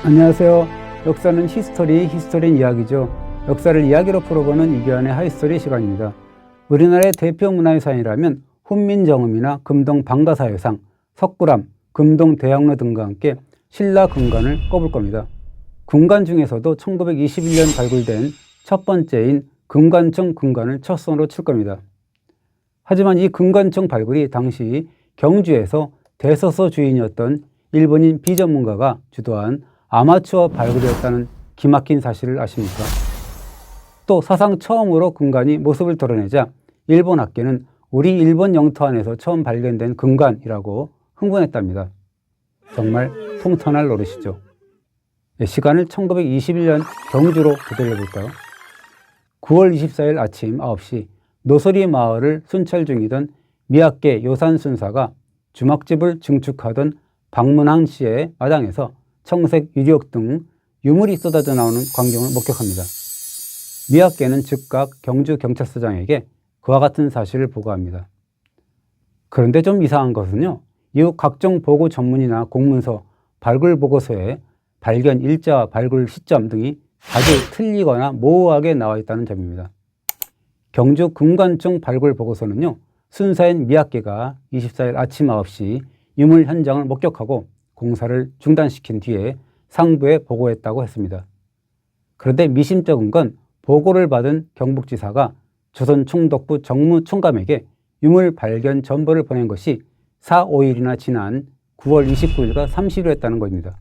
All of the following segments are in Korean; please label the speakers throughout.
Speaker 1: 안녕하세요. 역사는 히스토리인 이야기죠. 역사를 이야기로 풀어보는 이규환의 하이스토리 시간입니다. 우리나라의 대표 문화유산이라면 훈민정음이나 금동 방가사유상, 석굴암, 금동 대학로 등과 함께 신라 금관을 꼽을 겁니다. 금관 중에서도 1921년 발굴된 첫 번째인 금관청 금관을 첫 손으로 칠 겁니다. 하지만 이 금관청 발굴이 당시 경주에서 대서서 주인이었던 일본인 비전문가가 주도한 아마추어 발굴이었다는 기막힌 사실을 아십니까? 또 사상 처음으로 금관이 모습을 드러내자 일본 학계는 우리 일본 영토 안에서 처음 발견된 금관이라고 흥분했답니다. 정말 통탄할 노릇이죠. 시간을 1921년 경주로 되돌려볼까요? 9월 24일 아침 9시 노소리 마을을 순찰 중이던 미학계 요산순사가 주막집을 증축하던 박문항 씨의 마당에서 청색 유리옥 등 유물이 쏟아져 나오는 광경을 목격합니다. 미학계는 즉각 경주경찰서장에게 그와 같은 사실을 보고합니다. 그런데 좀 이상한 것은요, 이후 각종 보고 전문이나 공문서, 발굴 보고서에 발견 일자와 발굴 시점 등이 아주 틀리거나 모호하게 나와 있다는 점입니다. 경주 금관청 발굴 보고서는요, 순사인 미학계가 24일 아침 9시 유물 현장을 목격하고 공사를 중단시킨 뒤에 상부에 보고했다고 했습니다. 그런데 미심쩍은 건 보고를 받은 경북지사가 조선총독부 정무총감에게 유물 발견 전보를 보낸 것이 4, 5일이나 지난 9월 29일과 30일이었다는 것입니다.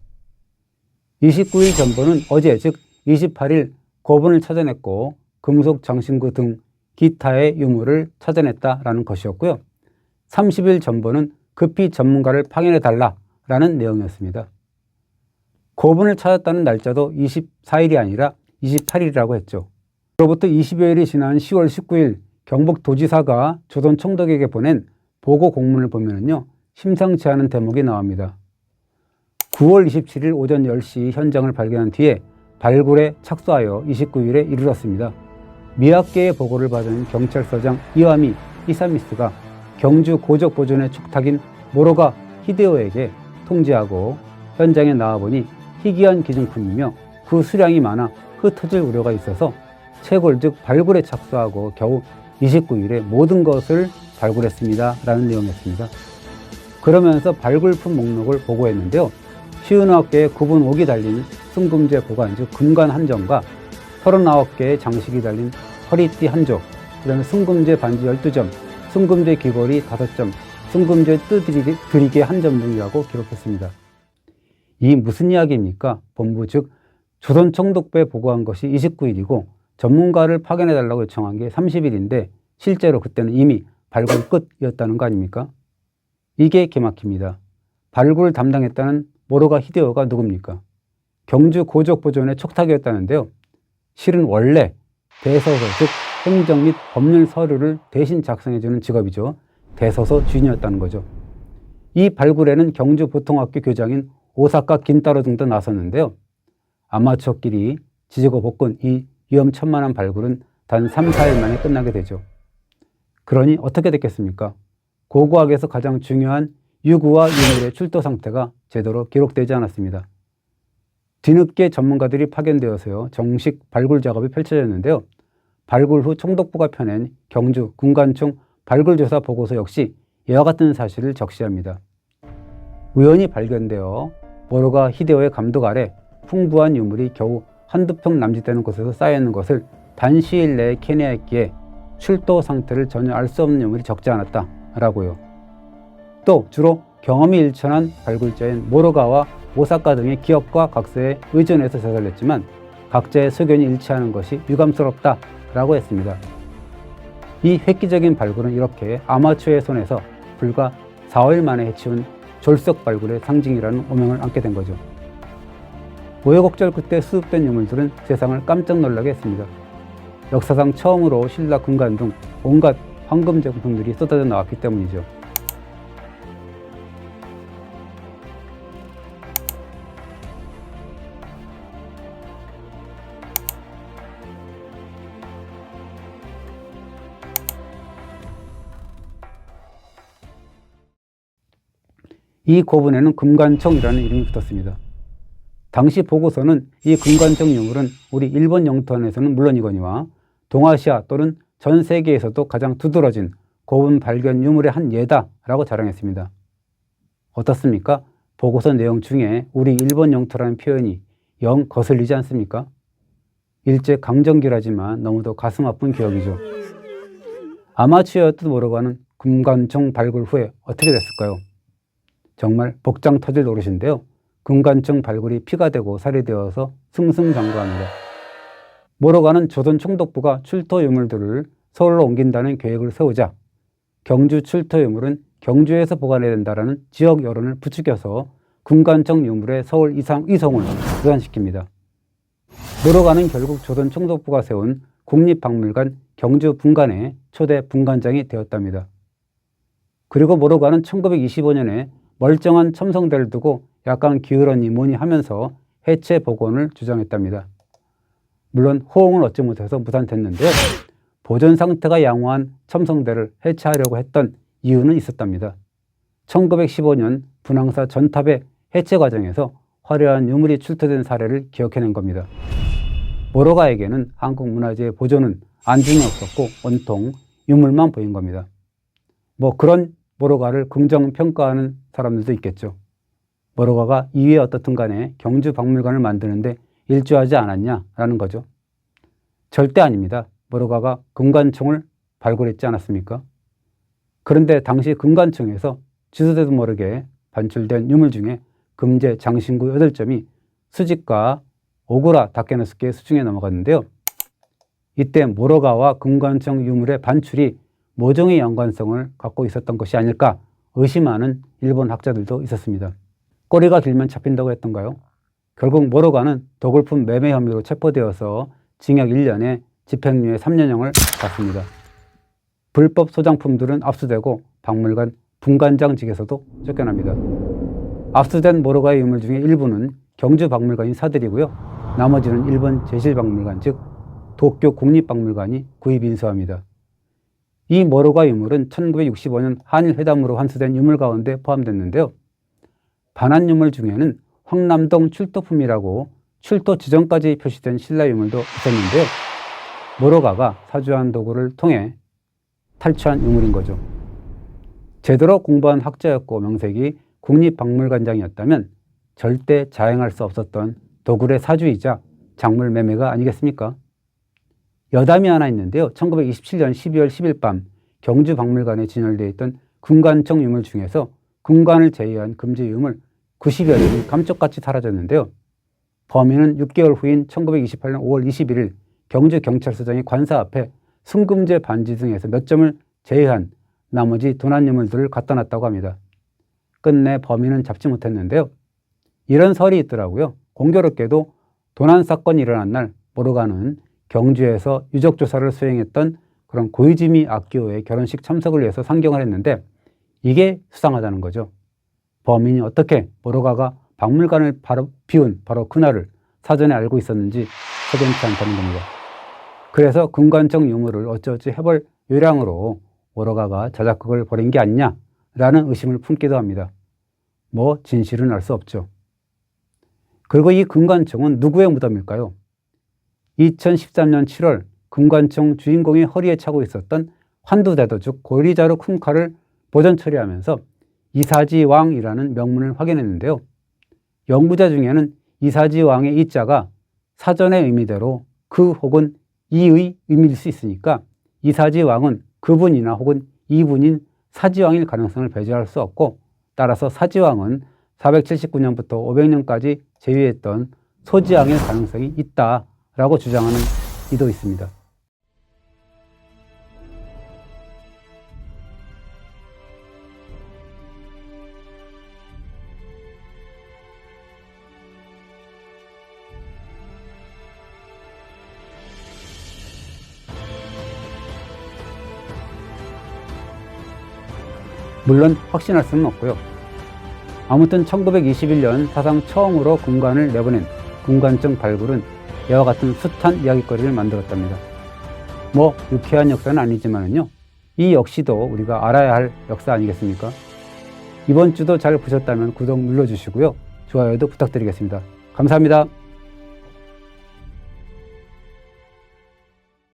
Speaker 1: 29일 전보는 어제 즉 28일 고분을 찾아냈고 금속 장신구 등 기타의 유물을 찾아냈다라는 것이었고요. 30일 전보는 급히 전문가를 파견해달라라는 내용이었습니다. 고분을 찾았다는 날짜도 24일이 아니라 28일이라고 했죠. 그로부터 20여일이 지난 10월 19일 경북도지사가 조선총독에게 보낸 보고 공문을 보면요, 심상치 않은 대목이 나옵니다. 9월 27일 오전 10시 현장을 발견한 뒤에 발굴에 착수하여 29일에 이르렀습니다. 미학계의 보고를 받은 경찰서장 이와미 이사미스가 경주 고적보존의 촉탁인 모로가 히데오에게 통지하고 현장에 나와보니 희귀한 기증품이며 그 수량이 많아 흩어질 우려가 있어서 채굴 즉 발굴에 착수하고 겨우 29일에 모든 것을 발굴했습니다 라는 내용이었습니다. 그러면서 발굴품 목록을 보고했는데요, 시은학계에 9분 5기 달린 순금제 보관 즉 금관 한 점과 39개의 장식이 달린 허리띠 한 조, 그 다음에 순금제 반지 12점, 순금제 귀걸이 5점, 순금제 뜨드리개 한 점 등이라고 기록했습니다. 이 무슨 이야기입니까? 본부 즉 조선총독부에 보고한 것이 29일이고 전문가를 파견해달라고 요청한 게 30일인데 실제로 그때는 이미 발굴 끝이었다는 거 아닙니까? 이게 기막힙니다. 발굴을 담당했다는 모로가 히데오가 누굽니까? 경주 고적보존의 촉탁이었다는데요. 실은 원래 대서서 즉 행정 및 법률 서류를 대신 작성해주는 직업이죠. 대서서 주인이었다는 거죠. 이 발굴에는 경주 보통학교 교장인 오사카 긴타로 등도 나섰는데요. 아마추어끼리 지지고 볶은 이 위험천만한 발굴은 단 3, 4일 만에 끝나게 되죠. 그러니 어떻게 됐겠습니까? 고고학에서 가장 중요한 유구와 유물의 출토 상태가 제대로 기록되지 않았습니다. 뒤늦게 전문가들이 파견되어서요, 정식 발굴 작업이 펼쳐졌는데요. 발굴 후 총독부가 펴낸 경주 금관청 발굴조사 보고서 역시 이와 같은 사실을 적시합니다. 우연히 발견되어 모로가 히데오의 감독 아래 풍부한 유물이 겨우 한두 평 남짓되는 곳에서 쌓여있는 것을 단시일 내에 캐내했기에 출토 상태를 전혀 알 수 없는 유물이 적지 않았다라고요. 또 주로 경험이 일천한 발굴자인 모로가와 오사카 등의 기억과 각서에 의존해서 조사를 했지만 각자의 소견이 일치하는 것이 유감스럽다라고 했습니다. 이 획기적인 발굴은 이렇게 아마추어의 손에서 불과 4, 5일 만에 해치운 졸속 발굴의 상징이라는 오명을 안게 된 거죠. 우여곡절 끝에 수습된 유물들은 세상을 깜짝 놀라게 했습니다. 역사상 처음으로 신라 금관 등 온갖 황금 제품들이 쏟아져 나왔기 때문이죠. 이 고분에는 금관청이라는 이름이 붙었습니다. 당시 보고서는 이 금관청 유물은 우리 일본 영토 안에서는 물론이거니와 동아시아 또는 전 세계에서도 가장 두드러진 고분 발견 유물의 한 예다라고 자랑했습니다. 어떻습니까? 보고서 내용 중에 우리 일본 영토라는 표현이 영 거슬리지 않습니까? 일제 강점기라지만 너무도 가슴 아픈 기억이죠. 아마추어였던 모로가는 금관청 발굴 후에 어떻게 됐을까요? 정말 복장 터질 노릇인데요. 금관청 발굴이 피가 되고 살이 되어서 승승장구합니다. 모로가는 조선 총독부가 출토 유물들을 서울로 옮긴다는 계획을 세우자 경주 출토 유물은 경주에서 보관해야 된다라는 지역 여론을 부추겨서 금관청 유물의 서울 이송을 무산시킵니다. 모로가는 결국 조선 총독부가 세운 국립박물관 경주 분관의 초대 분관장이 되었답니다. 그리고 모로가는 1925년에 멀쩡한 첨성대를 두고 약간 기울었니 뭐니 하면서 해체 복원을 주장했답니다. 물론 호응을 얻지 못해서 무산됐는데요. 보존 상태가 양호한 첨성대를 해체하려고 했던 이유는 있었답니다. 1915년 분황사 전탑의 해체 과정에서 화려한 유물이 출토된 사례를 기억해낸 겁니다. 모로가에게는 한국문화재의 보존은 안중이 없었고 온통 유물만 보인 겁니다. 뭐 그런 모로가를 긍정평가하는 사람들도 있겠죠. 모로가가 이후에 어떻든 간에 경주박물관을 만드는데 일조하지 않았냐라는 거죠. 절대 아닙니다. 모로가가 금관총을 발굴했지 않았습니까? 그런데 당시 금관총에서 지도자도 모르게 반출된 유물 중에 금제 장신구 8점이 수직과 오구라 다케노스케의 수중에 넘어갔는데요. 이때 모로가와 금관청 유물의 반출이 모종의 연관성을 갖고 있었던 것이 아닐까 의심하는 일본 학자들도 있었습니다. 꼬리가 길면 잡힌다고 했던가요? 결국 모로가는 도굴품 매매 혐의로 체포되어서 징역 1년에 집행유예 3년형을 받습니다. 불법 소장품들은 압수되고 박물관 분관장직에서도 쫓겨납니다. 압수된 모로가의 유물 중에 일부는 경주박물관이 사들이고요. 나머지는 일본 제실박물관 즉 도쿄 국립박물관이 구입 인수합니다. 이 모로가 유물은 1965년 한일회담으로 환수된 유물 가운데 포함됐는데요. 반환 유물 중에는 황남동 출토품이라고 출토 지정까지 표시된 신라 유물도 있었는데요. 모로가가 사주한 도구를 통해 탈취한 유물인 거죠. 제대로 공부한 학자였고 명색이 국립박물관장이었다면 절대 자행할 수 없었던 도굴의 사주이자 작물 매매가 아니겠습니까? 여담이 하나 있는데요. 1927년 12월 10일 밤 경주박물관에 진열되어 있던 금관청 유물 중에서 금관을 제외한 금지 유물 90여 점이 감쪽같이 사라졌는데요. 범인은 6개월 후인 1928년 5월 21일 경주경찰서장의 관사 앞에 순금제 반지 등에서 몇 점을 제외한 나머지 도난 유물들을 갖다 놨다고 합니다. 끝내 범인은 잡지 못했는데요. 이런 설이 있더라고요. 공교롭게도 도난 사건이 일어난 날 모로가는 경주에서 유적조사를 수행했던 그런 고이즈미 아키오의 결혼식 참석을 위해서 상경을 했는데 이게 수상하다는 거죠. 범인이 어떻게 모로가가 박물관을 비운 바로 그날을 사전에 알고 있었는지 석연치 않다는 겁니다. 그래서 금관청 유물을 어찌어찌 해볼 요량으로 모로가가 자작극을 벌인 게 아니냐라는 의심을 품기도 합니다. 뭐 진실은 알 수 없죠. 그리고 이 금관청은 누구의 무덤일까요? 2013년 7월 금관청 주인공의 허리에 차고 있었던 환두대도 즉 고리자루 쿵카를 보존 처리하면서 이사지왕이라는 명문을 확인했는데요. 연구자 중에는 이사지왕의 이자가 사전의 의미대로 그 혹은 이의 의미일 수 있으니까 이사지왕은 그분이나 혹은 이분인 사지왕일 가능성을 배제할 수 없고 따라서 사지왕은 479년부터 500년까지 재위했던 소지왕일 가능성이 있다라고 주장하는 이도 있습니다. 물론 확신할 수는 없고요. 아무튼 1921년 사상 처음으로 금관을 내보낸 금관청 발굴은 이와 같은 숱한 이야기거리를 만들었답니다. 뭐 유쾌한 역사는 아니지만요. 이 역시도 우리가 알아야 할 역사 아니겠습니까? 이번 주도 잘 보셨다면 구독 눌러주시고요. 좋아요도 부탁드리겠습니다. 감사합니다.